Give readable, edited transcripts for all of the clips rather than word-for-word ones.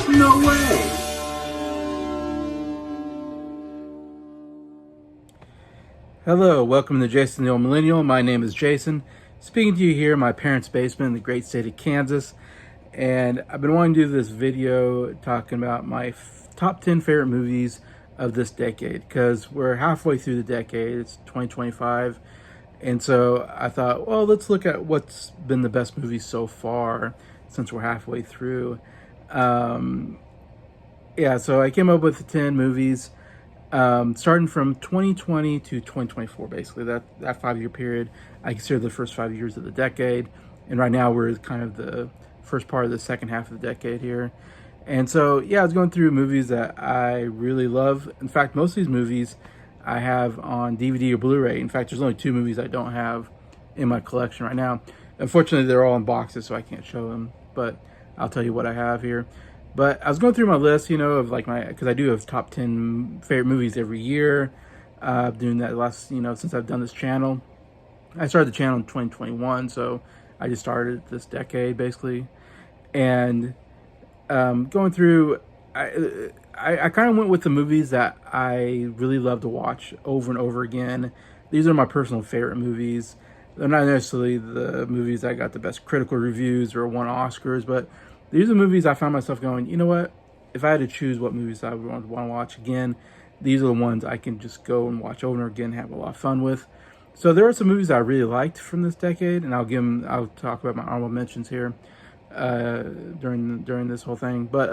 No way! Hello, welcome to Jason the Old Millennial. My name is Jason, speaking to you here in my parents' basement in the great state of Kansas. And I've been wanting to do this video talking about my top 10 favorite movies of this decade, because we're halfway through the decade. It's 2025. And so I thought, well, let's look at what's been the best movies so far since we're halfway through. Yeah, so I came up with 10 movies starting from 2020 to 2024, basically that 5-year period. I consider the first 5 years of the decade, and right now we're kind of the first part of the second half of the decade here. And so yeah, I was going through movies that I really love. In fact, most of these movies I have on DVD or Blu-ray. In fact, there's only 2 movies I don't have in my collection right now. Unfortunately, they're all in boxes, so I can't show them, but I'll tell you what I have here. But I was going through my list, of like because I do have top 10 favorite movies every year. Doing that last, since I've done this channel. I started the channel in 2021, so I just started this decade basically. And going through, I kind of went with the movies that I really love to watch over and over again. These are my personal favorite movies. They're not necessarily the movies that got the best critical reviews or won Oscars, but these are movies I found myself going, you know what? If I had to choose what movies I would want to watch again, these are the ones I can just go and watch over and again, have a lot of fun with. So there are some movies I really liked from this decade, and I'll talk about my honorable mentions here during this whole thing. But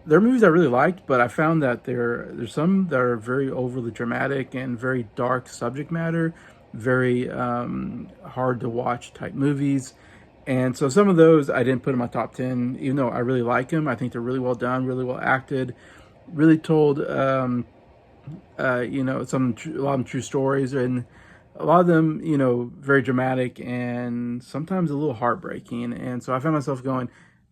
there are movies I really liked, but I found that there's some that are very overly dramatic and very dark subject matter, very hard to watch type movies. And so some of those I didn't put in my top 10, even though I really like them. I think they're really well done, really well acted, really told, a lot of them true stories, and a lot of them, very dramatic and sometimes a little heartbreaking. And so I found myself going,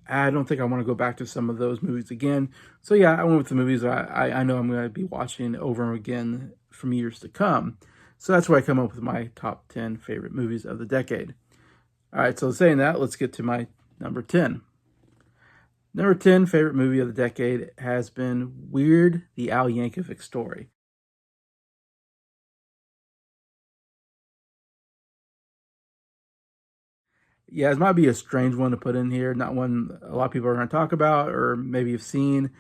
I don't think I want to go back to some of those movies again. So yeah, I went with the movies I know I'm going to be watching over and again from years to come. So that's where I come up with my top 10 favorite movies of the decade. All right, so saying that, let's get to my number 10. Number 10 favorite movie of the decade has been Weird: The Al Yankovic Story. Yeah, it might be a strange one to put in here, not one a lot of people are going to talk about or maybe have seen.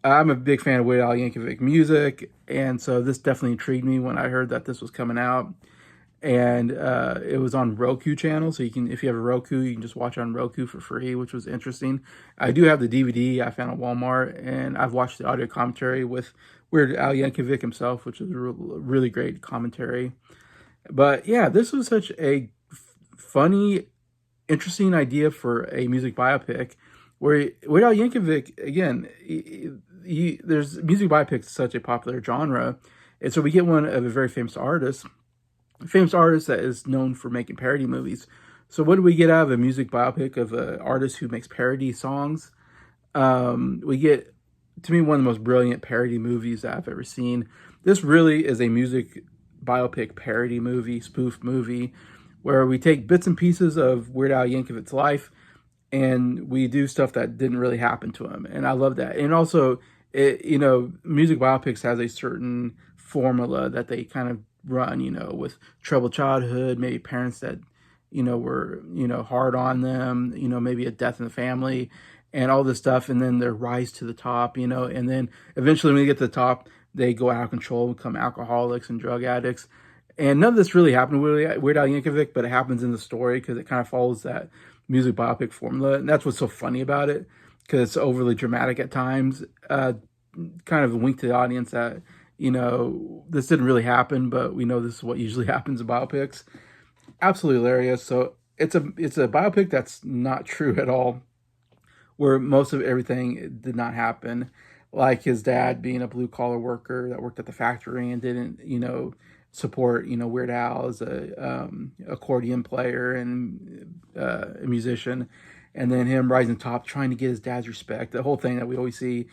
I'm a big fan of Weird Al Yankovic music, and so this definitely intrigued me when I heard that this was coming out. And it was on Roku channel, so if you have a Roku, you can just watch it on Roku for free, which was interesting. I do have the DVD I found at Walmart, and I've watched the audio commentary with Weird Al Yankovic himself, which is a really great commentary. But yeah, this was such a funny, interesting idea for a music biopic, where Weird Al Yankovic, again, there's music biopics such a popular genre, and so we get one of a very famous artist that is known for making parody movies. So what do we get out of a music biopic of an artist who makes parody songs? We get, to me, one of the most brilliant parody movies that I've ever seen. This really is a music biopic parody movie, spoof movie, where we take bits and pieces of Weird Al Yankovic's life and we do stuff that didn't really happen to him. And I love that. And also, music biopics has a certain formula that they kind of run, with troubled childhood, maybe parents that, were, hard on them, maybe a death in the family and all this stuff. And then their rise to the top, and then eventually when they get to the top, they go out of control, become alcoholics and drug addicts. And none of this really happened with Weird Al Yankovic, but it happens in the story because it kind of follows that music biopic formula. And that's what's so funny about it, because it's overly dramatic at times, kind of a wink to the audience that, this didn't really happen, but we know this is what usually happens in biopics. Absolutely hilarious. So it's a biopic that's not true at all. where most of everything did not happen, like his dad being a blue collar worker that worked at the factory and didn't, support, Weird Al as a accordion player and a musician, and then him rising top, trying to get his dad's respect. The whole thing that we always see,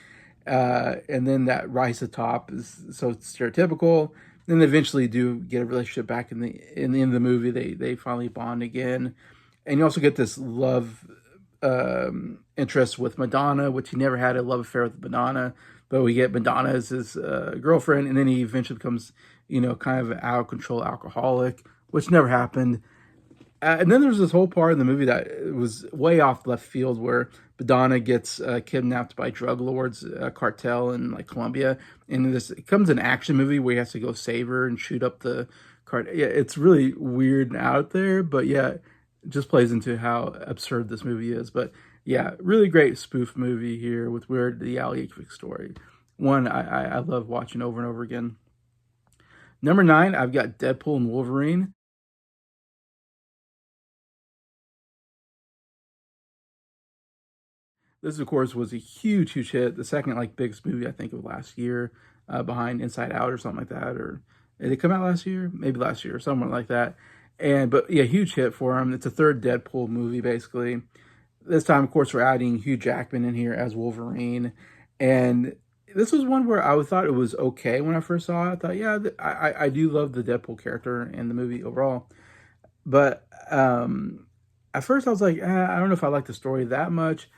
and then that rise to top is so stereotypical. Then they eventually do get a relationship back in the end of the movie. They finally bond again, and you also get this love interest with Madonna, which he never had a love affair with Madonna, but we get Madonna as his girlfriend, and then he eventually becomes, kind of an out of control alcoholic, which never happened. And then there's this whole part in the movie that was way off left field where Madonna gets kidnapped by drug lords, cartel in like Colombia, and it becomes an action movie where he has to go save her and shoot up the cart. Yeah, it's really weird and out there, but yeah, it just plays into how absurd this movie is. But yeah, really great spoof movie here with Weird the Al Yankovic story. One I love watching over and over again. Number 9, I've got Deadpool and Wolverine. This, of course, was a huge, huge hit. The second, like, biggest movie, I think, of last year, behind Inside Out or something like that. Or did it come out last year? Maybe last year or somewhere like that. But yeah, huge hit for him. It's a third Deadpool movie, basically. This time, of course, we're adding Hugh Jackman in here as Wolverine. And this was one where I thought it was okay when I first saw it. I thought, yeah, I do love the Deadpool character and the movie overall. But at first I was like, I don't know if I like the story that much.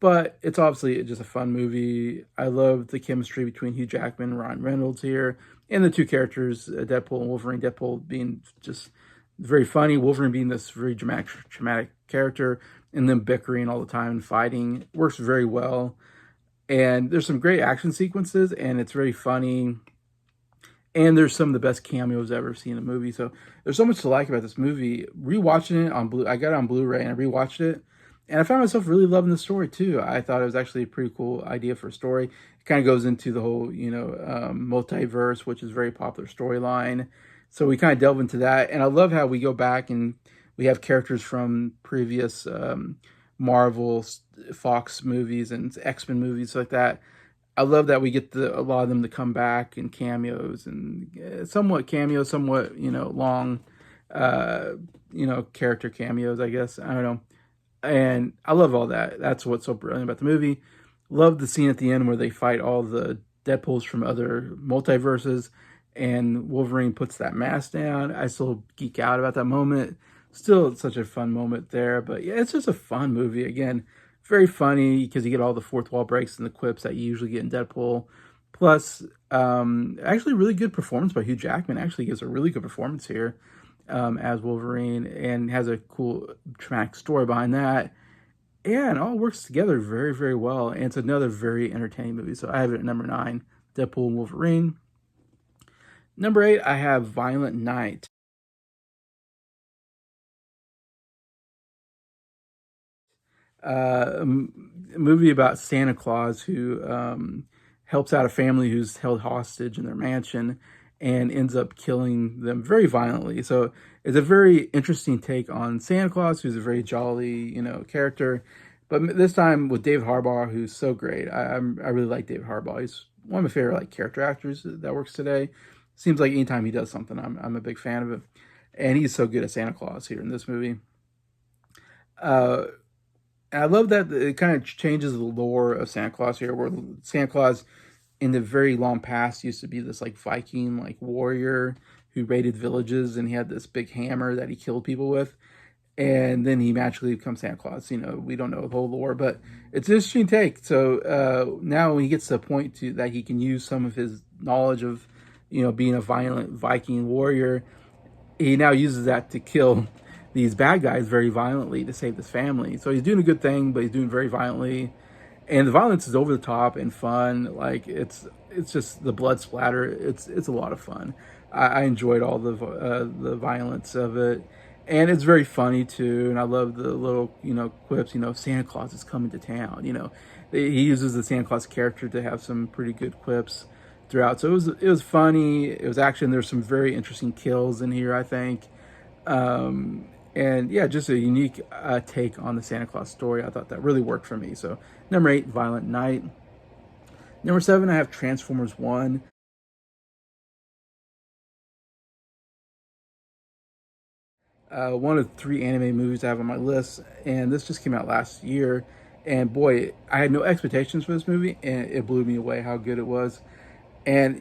But it's obviously just a fun movie. I love the chemistry between Hugh Jackman and Ryan Reynolds here, and the two characters, Deadpool and Wolverine. Deadpool being just very funny, Wolverine being this very dramatic character, and them bickering all the time and fighting works very well. And there's some great action sequences, and it's very funny. And there's some of the best cameos I've ever seen in a movie. So there's so much to like about this movie. Rewatching it on I got it on Blu-ray and I rewatched it, and I found myself really loving the story too. I thought it was actually a pretty cool idea for a story. It kind of goes into the whole, multiverse, which is a very popular storyline. So we kind of delve into that, and I love how we go back and we have characters from previous Marvel, Fox movies, and X-Men movies like that. I love that we get a lot of them to come back in cameos and somewhat cameos, somewhat long, character cameos. I guess I don't know. And I love all that. That's what's so brilliant about the movie. Love the scene at the end where they fight all the Deadpools from other multiverses, and Wolverine puts that mask down. I still geek out about that moment. Still such a fun moment there. But yeah, it's just a fun movie. Again, very funny because you get all the fourth wall breaks and the quips that you usually get in Deadpool. Plus, actually, really good performance by Hugh Jackman. Actually, gives a really good performance here as Wolverine, and has a cool traumatic story behind that. Yeah, and it all works together very, very well. And it's another very entertaining movie. So I have it at number 9, Deadpool and Wolverine. Number 8, I have Violent Night. A movie about Santa Claus who helps out a family who's held hostage in their mansion and ends up killing them very violently. So it's a very interesting take on Santa Claus, who's a very jolly, character. But this time with David Harbour, who's so great. I really like David Harbour. He's one of my favorite character actors that works today. Seems like anytime he does something, I'm a big fan of it. And he's so good at Santa Claus here in this movie. Uh, and I love that it kind of changes the lore of Santa Claus here, where Santa Claus in the very long past used to be this Viking warrior who raided villages, and he had this big hammer that he killed people with. And then he magically becomes Santa Claus. We don't know the whole lore, but it's an interesting take. So now when he gets to a point that he can use some of his knowledge of, being a violent Viking warrior, he now uses that to kill these bad guys very violently to save his family. So he's doing a good thing, but he's doing it very violently. And the violence is over the top and fun. It's just the blood splatter. It's a lot of fun. I enjoyed all the violence of it, and it's very funny too. And I love the little quips. Santa Claus is coming to town. He uses the Santa Claus character to have some pretty good quips throughout. So it was funny. It was action. There's some very interesting kills in here, I think. And yeah, just a unique take on the Santa Claus story. I thought that really worked for me. So number 8, Violent Night. Number 7, I have Transformers 1. One of 3 anime movies I have on my list, and this just came out last year. And boy, I had no expectations for this movie, and it blew me away how good it was. And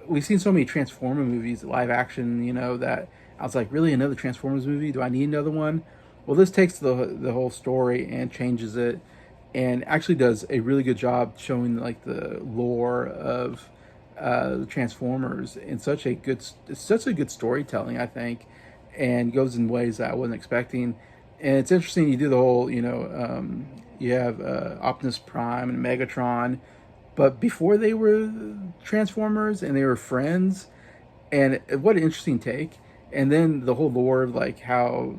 we've seen so many Transformer movies, live action, that I was like, really, another Transformers movie? Do I need another one? Well, this takes the whole story and changes it, and actually does a really good job showing like the lore of the Transformers in such a good storytelling, I think, and goes in ways that I wasn't expecting. And it's interesting. You do the whole, you have Optimus Prime and Megatron, but before they were Transformers and they were friends, and what an interesting take. And then the whole lore of like how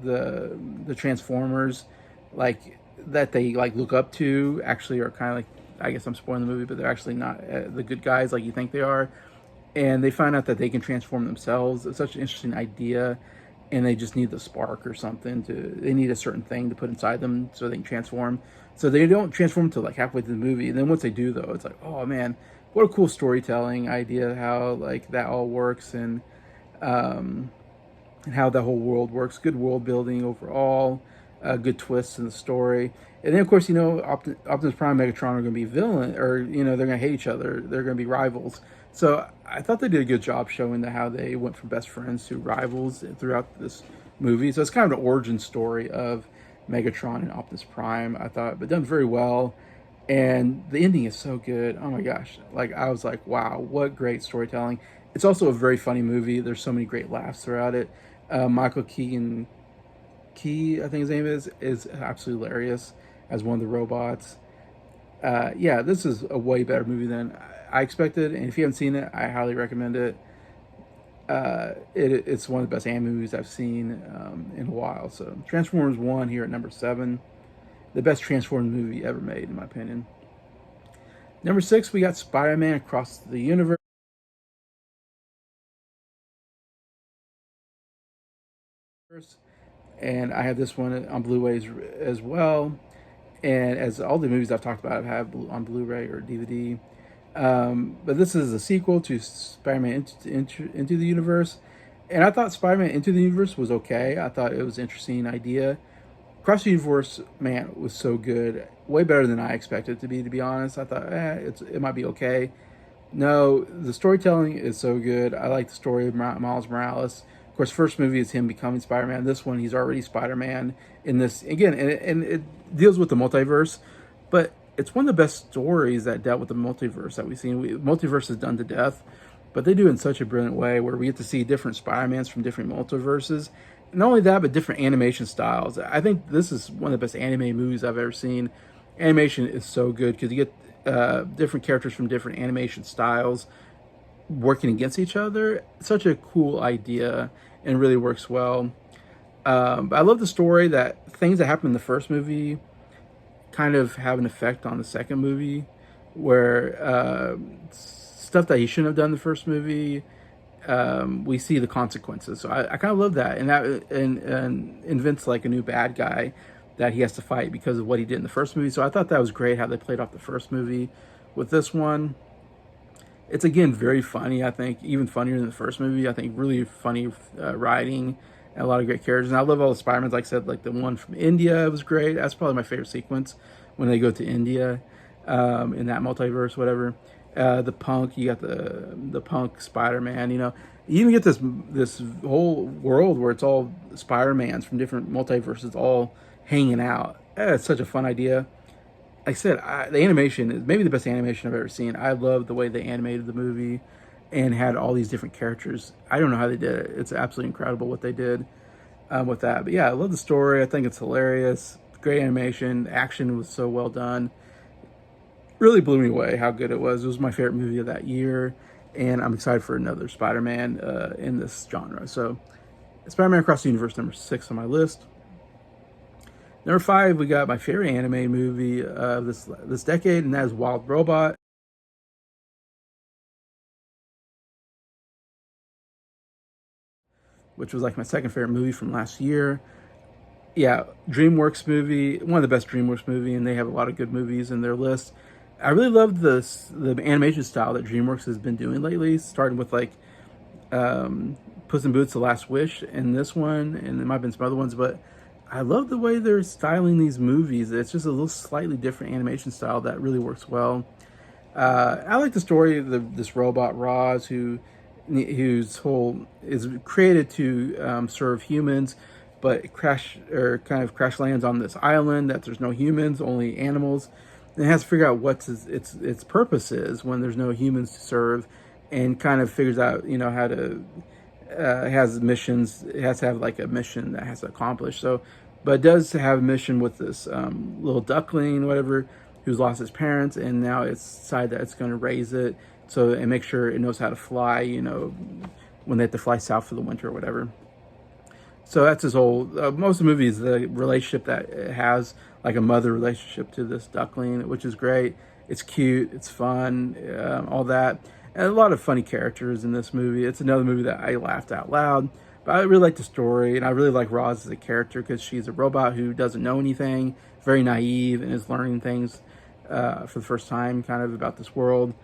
the Transformers, like that they like look up to, actually are kind of like, I guess I'm spoiling the movie, but they're actually not the good guys like you think they are. And they find out that they can transform themselves. It's such an interesting idea, and they just need the spark or something they need a certain thing to put inside them so they can transform. So they don't transform until like halfway through the movie, and then once they do, though, it's like, oh man, what a cool storytelling idea, how like that all works, um, and how the whole world works. Good world building overall, good twists in the story. And then, of course, Optimus Prime and Megatron are going to be villain, or they're going to hate each other. They're going to be rivals. So I thought they did a good job showing how they went from best friends to rivals throughout this movie. So it's kind of an origin story of Megatron and Optimus Prime, I thought, but done very well. And the ending is so good. Oh my gosh! Like, I was like, wow, what great storytelling. It's also a very funny movie. There's so many great laughs throughout it. Michael Keegan Key, I think his name is absolutely hilarious as one of the robots. Yeah, this is a way better movie than I expected, and if you haven't seen it, I highly recommend it. It's one of the best anime movies I've seen in a while. So Transformers 1 here at number 7, the best Transformers movie ever made, in my opinion. Number 6, we got Spider-Man Across the Universe. And I have this one on Blu-ray as well. And as all the movies I've talked about, I have on Blu-ray or DVD. But this is a sequel to Spider-Man Into the Universe. And I thought Spider-Man Into the Universe was okay. I thought it was an interesting idea. Cross the Universe, man, was so good. Way better than I expected it to be honest. I thought, it might be okay. No, the storytelling is so good. I like the story of Miles Morales. Of course, first movie is him becoming Spider-Man. This one, he's already Spider-Man in this again, and it deals with the multiverse, but it's one of the best stories that dealt with the multiverse that we've seen. Multiverse is done to death, but they do it in such a brilliant way where we get to see different Spider-Mans from different multiverses. Not only that, but different animation styles. I think this is one of the best anime movies I've ever seen. Animation is so good because you get different characters from different animation styles working against each other. Such a cool idea and really works well. But I love the story that things that happened in the first movie kind of have an effect on the second movie, where stuff that he shouldn't have done in the first movie, we see the consequences. So I kind of love that, and invents like a new bad guy that he has to fight because of what he did in the first movie. So I thought that was great how they played off the first movie with this one. It's again very funny. I think even funnier than the first movie. I think really funny writing and a lot of great characters. And I love all the Spider-Mans. Like I said, like the one from India was great. That's probably my favorite sequence when they go to India in that multiverse, whatever. The punk, you got the punk Spider-Man. You even get this whole world where it's all Spider-Mans from different multiverses all hanging out. It's such a fun idea. Like I said, the animation is maybe the best animation I've ever seen. I love the way they animated the movie and had all these different characters. I don't know how they did it. It's absolutely incredible what they did with that. But yeah, I love the story. I think it's hilarious. Great animation. The action was so well done. Really blew me away how good it was. It was my favorite movie of that year. And I'm excited for another Spider-Man in this genre. So Spider-Man Across the Universe, number 6 on my list. Number 5, we got my favorite anime movie of this decade, and that is Wild Robot. which was like my second favorite movie from last year. Yeah, DreamWorks movie, one of the best DreamWorks movie, and they have a lot of good movies in their list. I really love the animation style that DreamWorks has been doing lately, starting with like Puss in Boots: The Last Wish, and this one, and there might have been some other ones, but I love the way they're styling these movies. It's just a little slightly different animation style that really works well. I like the story of this robot Roz, whose whole is created to serve humans, but crash lands on this island that there's no humans, only animals, and it has to figure out what its purpose is when there's no humans to serve, and kind of figures out how to has missions. It has to have like a mission that has to accomplish. So, but it does have a mission with this little duckling, whatever, who's lost his parents, and now it's decided that it's going to raise it and make sure it knows how to fly. When they have to fly south for the winter or whatever. So that's his whole. Most of the movie is the relationship that it has, like a mother relationship to this duckling, which is great. It's cute, it's fun, all that. And a lot of funny characters in this movie. It's another movie that I laughed out loud. But I really like the story, and I really like Roz as a character because she's a robot who doesn't know anything, very naive, and is learning things for the first time, kind of about this world.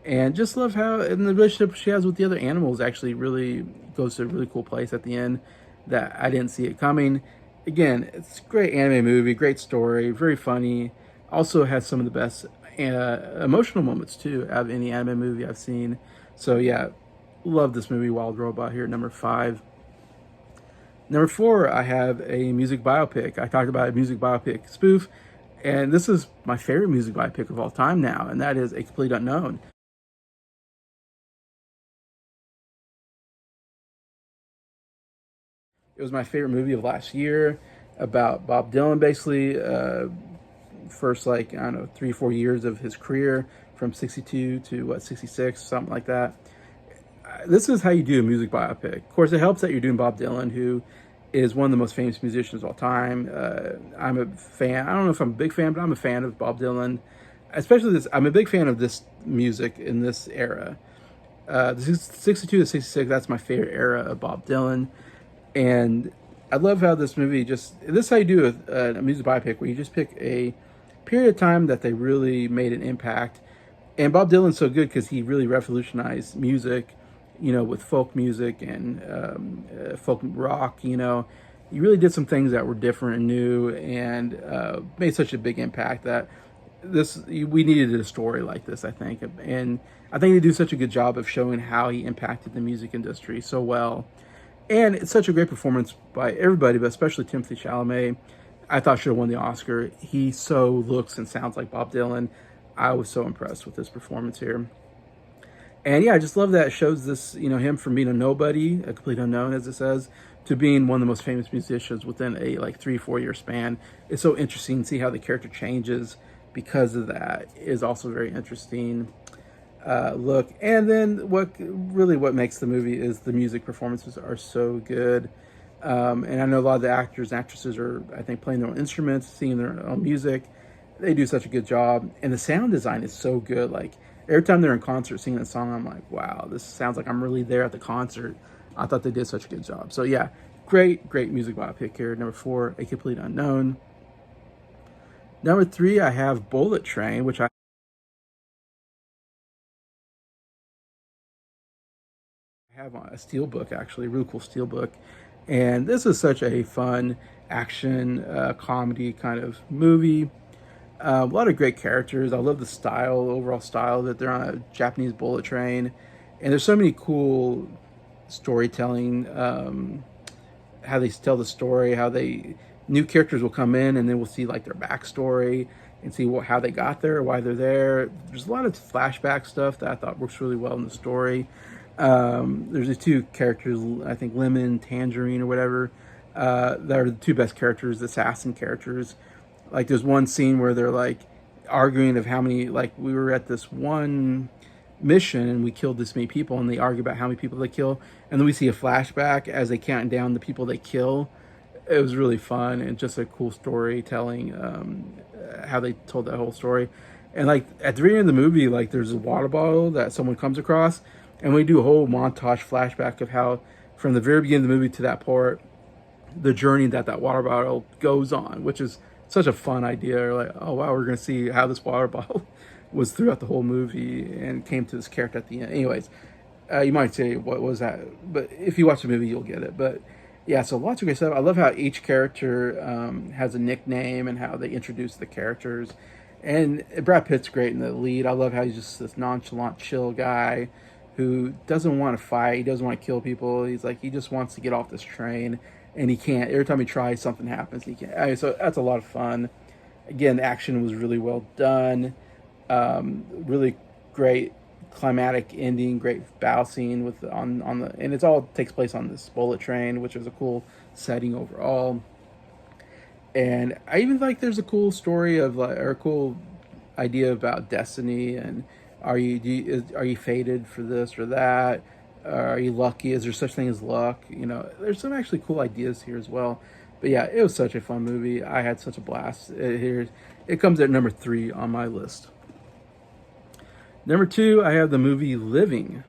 And just love how, and the relationship she has with the other animals actually really goes to a really cool place at the end that I didn't see it coming. Again, it's a great anime movie, great story, very funny. Also has some of the best emotional moments too out of any anime movie I've seen. So yeah, love this movie, Wild Robot, here at number 5. Number 4, I have a music biopic. I talked about a music biopic spoof, and this is my favorite music biopic of all time now, and that is A Complete Unknown. It was my favorite movie of last year, about Bob Dylan, basically. First, like, I don't know, 3 or 4 years of his career, from 62 to 66, something like that. This is how you do a music biopic. Of course, it helps that you're doing Bob Dylan, who is one of the most famous musicians of all time. I'm a fan. I don't know if I'm a big fan, but I'm a fan of Bob Dylan. Especially this, I'm a big fan of this music in this era. The 62 to 66, that's my favorite era of Bob Dylan. And I love how this movie this is how you do a music biopic, where you just pick a period of time that they really made an impact. And Bob Dylan's so good because he really revolutionized music, with folk music and folk rock. He really did some things that were different and new, and made such a big impact that we needed a story like this, I think. And I think they do such a good job of showing how he impacted the music industry so well. And it's such a great performance by everybody, but especially Timothée Chalamet. I thought should have won the Oscar. He so looks and sounds like Bob Dylan. I was so impressed with this performance here. And yeah, I just love that it shows this, him from being a nobody, a complete unknown, as it says, to being one of the most famous musicians within a 3-4 year span. It's so interesting to see how the character changes because of that. Is also very interesting. Look, and then what makes the movie is the music performances are so good. And I know a lot of the actors and actresses are, I think, playing their own instruments, singing their own music. They do such a good job, and the sound design is so good. Like, every time they're in concert singing a song, I'm like, wow, this sounds like I'm really there at the concert. I thought they did such a good job. So yeah, great music biopic here. Number 4, A Complete Unknown. Number 3, I have Bullet Train, which I have on a steelbook, actually, a really cool steelbook. And this is such a fun action comedy kind of movie. A lot of great characters. I love the overall style, that they're on a Japanese bullet train. And there's so many cool storytelling, how they tell the story, new characters will come in, and then we'll see like their backstory and see how they got there, why they're there. There's a lot of flashback stuff that I thought works really well in the story. There's the 2 characters, I think Lemon, Tangerine, or whatever, that are the 2 best characters, the assassin characters. Like, there's one scene where they're like arguing of how many, like, we were at this one mission and we killed this many people, and they argue about how many people they kill, and then we see a flashback as they count down the people they kill. It was really fun and just a cool storytelling, how they told that whole story. And like at the very end of the movie, like, there's a water bottle that someone comes across, and we do a whole montage flashback of how from the very beginning of the movie to that part, the journey that that water bottle goes on, which is such a fun idea. Like, oh wow, we're gonna see how this water bottle was throughout the whole movie and came to this character at the end. Anyways, you might say, what was that? But if you watch the movie, you'll get it. But yeah, so lots of great stuff. I love how each character has a nickname and how they introduce the characters. And Brad Pitt's great in the lead. I love how he's just this nonchalant, chill guy who doesn't want to fight. He doesn't want to kill people. He's like, he just wants to get off this train, and he can't. Every time he tries, something happens. He can't. I mean, so that's a lot of fun. Again, the action was really well done. Really great climatic ending, great battle scene with on the, and it's all takes place on this bullet train, which is a cool setting overall. And I even like there's a cool story of like, or a cool idea about destiny and are you fated for this or that? Are you lucky? Is there such thing as luck? You know, there's some actually cool ideas here as well. But yeah, it was such a fun movie. I had such a blast. It comes at number 3 on my list. Number 2, I have the movie Living.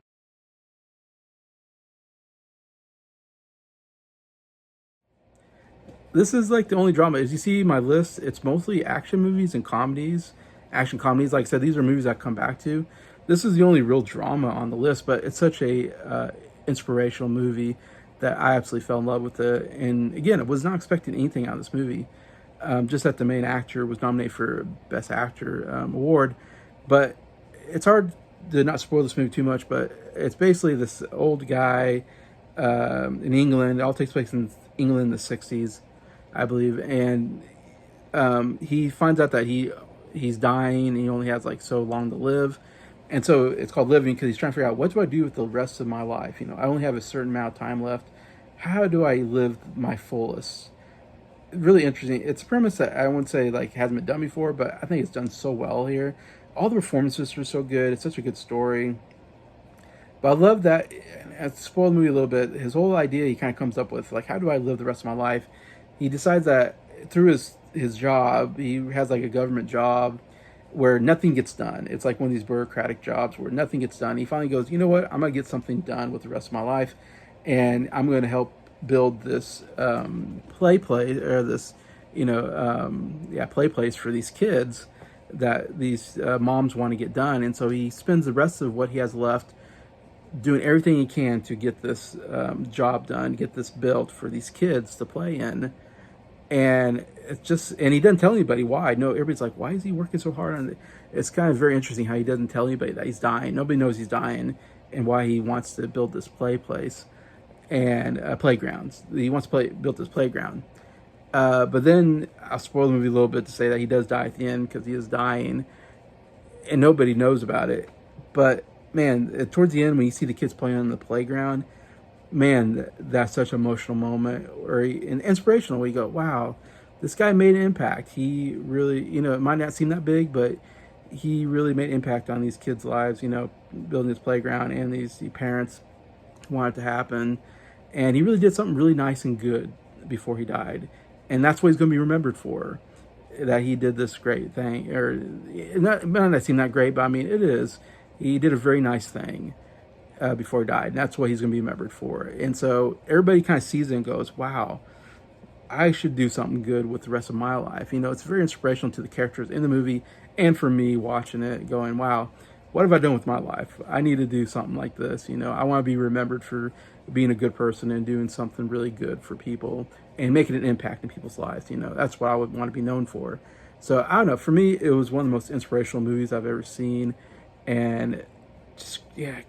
This is like the only drama. As you see my list, it's mostly action movies and comedies. Action comedies, like I said, these are movies I come back to. This is the only real drama on the list, but it's such a inspirational movie that I absolutely fell in love with it. And again, I was not expecting anything out of this movie. Just that the main actor was nominated for Best Actor award, but it's hard to not spoil this movie too much. But it's basically this old guy in England. It all takes place in England in the '60s, I believe, and he finds out that he's dying and he only has like so long to live, and so it's called Living because he's trying to figure out what do I do with the rest of my life. You know, I only have a certain amount of time left. How do I live my fullest? Really interesting. It's a premise that I wouldn't say like hasn't been done before, but I think it's done so well here. All the performances were so good. It's such a good story. But I love that. I spoiled the movie a little bit. His whole idea he kind of comes up with, like, how do I live the rest of my life? He decides that through his job, he has like a government job where nothing gets done. It's like one of these bureaucratic jobs where nothing gets done. He finally goes, you know what? I'm gonna get something done with the rest of my life, and I'm gonna help build this play or this play place for these kids that these moms want to get done. And so he spends the rest of what he has left doing everything he can to get this job done, get this built for these kids to play in. And it's just, and he doesn't tell anybody why. No, everybody's like, why is he working so hard on it? It's kind of very interesting how he doesn't tell anybody that he's dying. Nobody knows he's dying and why he wants to build this play place and playgrounds. He wants to build this playground. But then I'll spoil the movie a little bit to say that he does die at the end because he is dying and nobody knows about it. But man, towards the end when you see the kids playing on the playground, man, that's such an emotional moment and inspirational. We go, wow, this guy made an impact. He really, it might not seem that big, but he really made an impact on these kids' lives, building this playground, and these parents want it to happen. And he really did something really nice and good before he died. And that's what he's going to be remembered for, that he did this great thing. Or, it might not seem that great, but I mean, it is. He did a very nice thing before he died. And that's what he's going to be remembered for. And so everybody kind of sees it and goes, wow, I should do something good with the rest of my life. It's very inspirational to the characters in the movie and for me watching it going, wow, what have I done with my life? I need to do something like this. I want to be remembered for being a good person and doing something really good for people and making an impact in people's lives. That's what I would want to be known for. So I don't know. For me, it was one of the most inspirational movies I've ever seen. And just, yeah,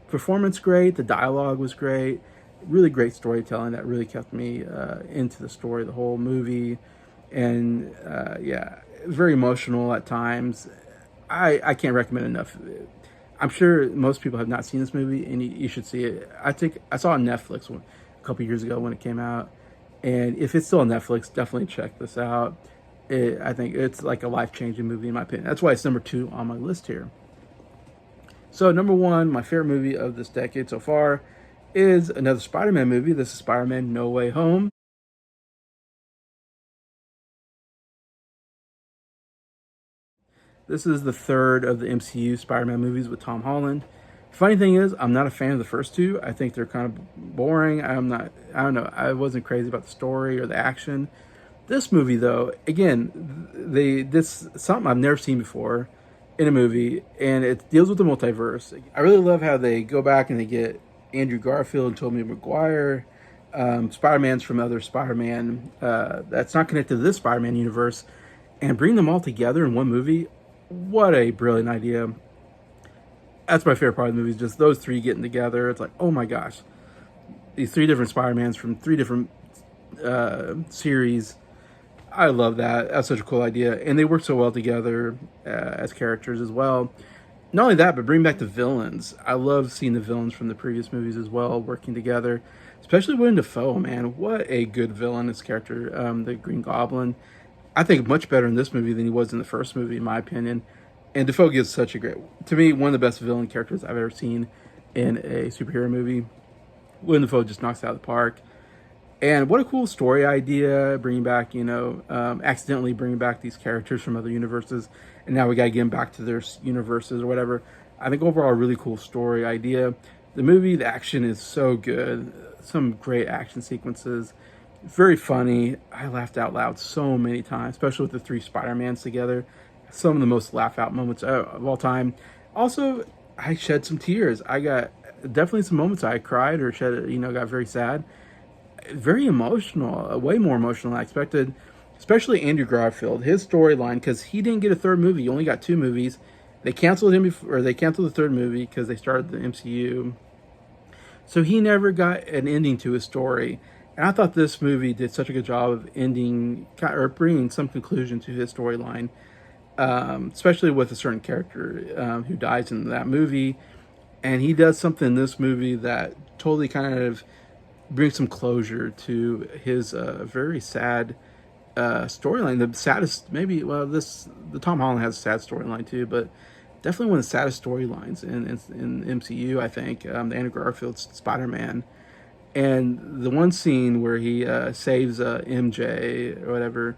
performance great. The dialogue was great. Really great storytelling that really kept me into the story, the whole movie. And yeah, it was very emotional at times. I can't recommend enough. I'm sure most people have not seen this movie, and you should see it. I saw it on Netflix a couple years ago when it came out, and if it's still on Netflix, definitely check this out. I think it's like a life-changing movie in my opinion. That's why it's number 2 on my list here. So number 1, my favorite movie of this decade so far, is another Spider-Man movie. This is Spider-Man No Way Home. This is the third of the MCU Spider-Man movies with Tom Holland. Funny thing is, I'm not a fan of the first two. I think they're kind of boring. I don't know. I wasn't crazy about the story or the action. This movie, though, again, this something I've never seen before in a movie, and it deals with the multiverse. I really love how they go back and they get Andrew Garfield and Tobey Maguire, Spider-Man's from other Spider-Man that's not connected to this Spider-Man universe, and bring them all together in one movie. What a brilliant idea! That's my favorite part of the movie, is just those three getting together. It's like, oh my gosh, these three different Spider-Mans from three different series. I love that. That's such a cool idea. And they work so well together as characters as well. Not only that, but bring back the villains. I love seeing the villains from the previous movies as well working together. Especially Willem Dafoe, man. What a good villain, this character, the Green Goblin. I think much better in this movie than he was in the first movie, in my opinion. And Dafoe gives such a great, to me, one of the best villain characters I've ever seen in a superhero movie. Willem Dafoe just knocks it out of the park. And what a cool story idea, bringing back, accidentally bringing back these characters from other universes. And now we got to get them back to their universes or whatever. I think overall, a really cool story idea. The movie, the action is so good. Some great action sequences. Very funny. I laughed out loud so many times, especially with the three Spider-Mans together. Some of the most laugh-out moments of all time. Also, I shed some tears. I got definitely some moments I cried or got very sad. Very emotional, way more emotional than I expected, especially Andrew Garfield, his storyline, because he didn't get a third movie. He only got two movies. They canceled him or they canceled the third movie because they started the MCU. So he never got an ending to his story. And I thought this movie did such a good job of ending or bringing some conclusion to his storyline, especially with a certain character who dies in that movie. And he does something in this movie that totally kind of bring some closure to his very sad storyline. The saddest, maybe, the Tom Holland has a sad storyline too, but definitely one of the saddest storylines in MCU, I think, the Andrew Garfield Spider-Man. And the one scene where he saves MJ or whatever,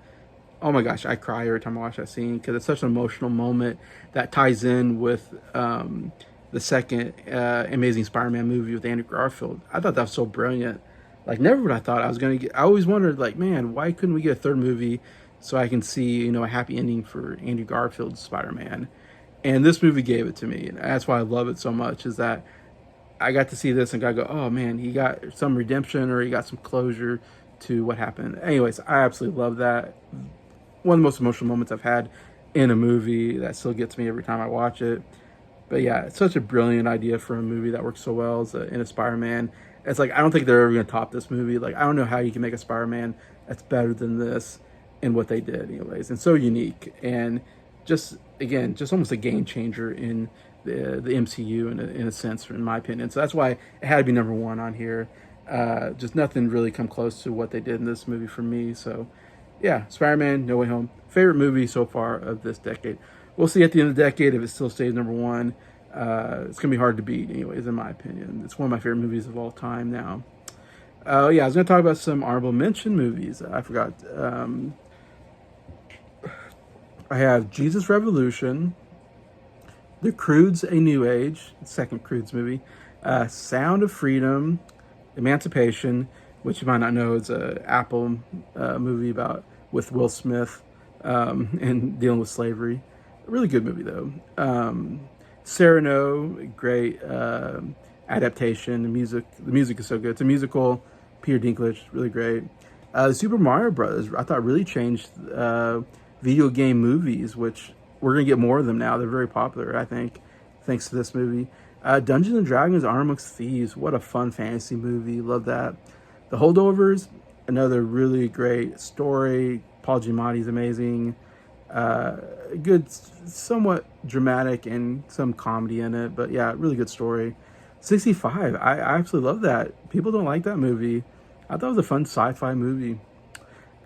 oh my gosh, I cry every time I watch that scene because it's such an emotional moment that ties in with the second Amazing Spider-Man movie with Andrew Garfield. I thought that was so brilliant. Like, never would I thought I was going to get... I always wondered, like, man, why couldn't we get a third movie so I can see, a happy ending for Andrew Garfield's Spider-Man? And this movie gave it to me. And that's why I love it so much, is that I got to see this and got to go, oh, man, he got some redemption or he got some closure to what happened. Anyways, I absolutely love that. One of the most emotional moments I've had in a movie that still gets me every time I watch it. But yeah, it's such a brilliant idea for a movie that works so well in a Spider-Man. It's like, I don't think they're ever going to top this movie. Like, I don't know how you can make a Spider-Man that's better than this and what they did anyways. And so unique. And just, again, just almost a game changer in the MCU in a sense, in my opinion. So that's why it had to be number one on here. Just nothing really come close to what they did in this movie for me. So yeah, Spider-Man, No Way Home. Favorite movie so far of this decade. We'll see at the end of the decade if it still stays number one. It's going to be hard to beat anyways, in my opinion. It's one of my favorite movies of all time now. Yeah, I was going to talk about some honorable mention movies. I forgot. I have Jesus Revolution, The Croods: A New Age, second Croods movie, Sound of Freedom, Emancipation, which you might not know is an Apple movie with Will Smith and dealing with slavery. A really good movie though. Cyrano, great adaptation. The music is so good. It's a musical. Peter Dinklage, really great. The Super Mario Brothers, I thought really changed video game movies, which we're gonna get more of them now. They're very popular, I think, thanks to this movie. Dungeons and Dragons: Honor Amongst Thieves, what a fun fantasy movie. Love that. The Holdovers, another really great story. Paul Giamatti's amazing. Good, somewhat dramatic and some comedy in it, but yeah, really good story. 65, I absolutely love that. People don't like that movie. I thought it was a fun sci-fi movie.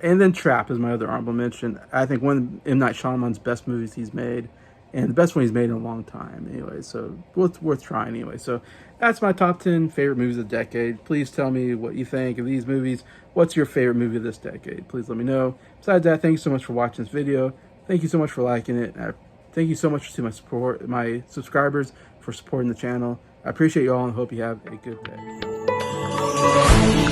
And then Trap is my other honorable mention. I think one of M. Night Shyamalan's best movies he's made, and the best one he's made in a long time anyway, so worth trying anyway. So that's my top 10 favorite movies of the decade. Please tell me what you think of these movies. What's your favorite movie of this decade? Please let me know. Besides that, thank you so much for watching this video. Thank you so much for liking it. Thank you so much to my subscribers for supporting the channel. I appreciate you all and hope you have a good day.